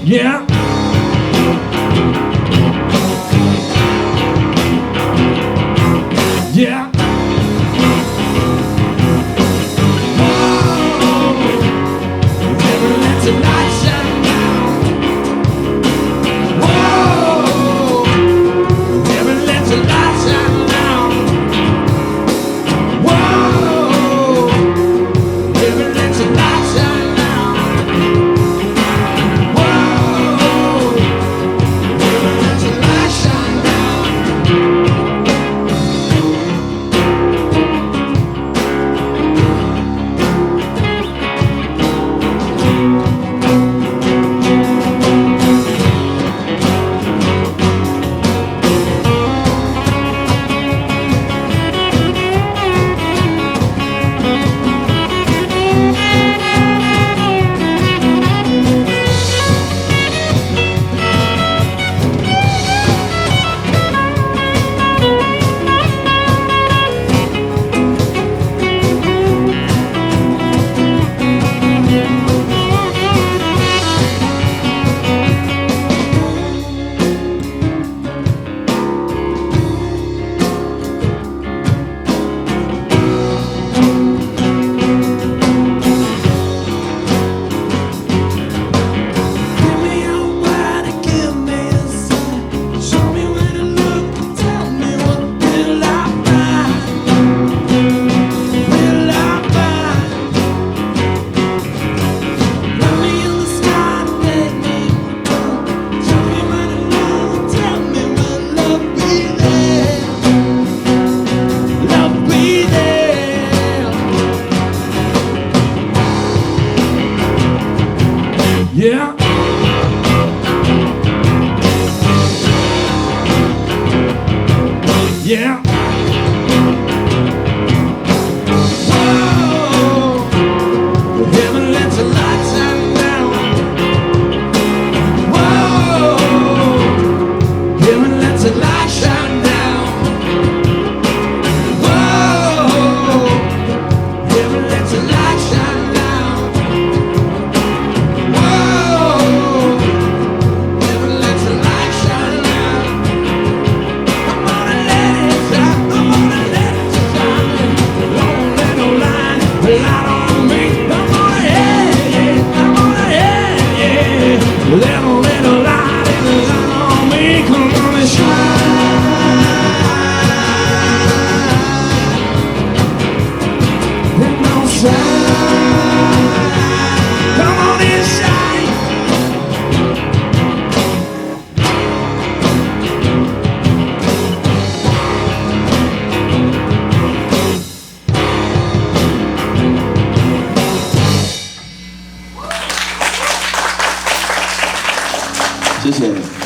Yeah. Yeah. Never let the light shine down. Whoa. Never let the light shine down. Whoa. Never let the light shine down. Whoa. Never let the light shine down. Yeah. Yeah. Whoa. Heaven lets the light shine down. Whoa. Heaven lets the light shine down. Whoa. Heaven lets the light shine down. Light on me, come on ahead, come on ahead, yeah. Let a little light on me, come on and shine. Come on, shine. Come on and shine.谢谢。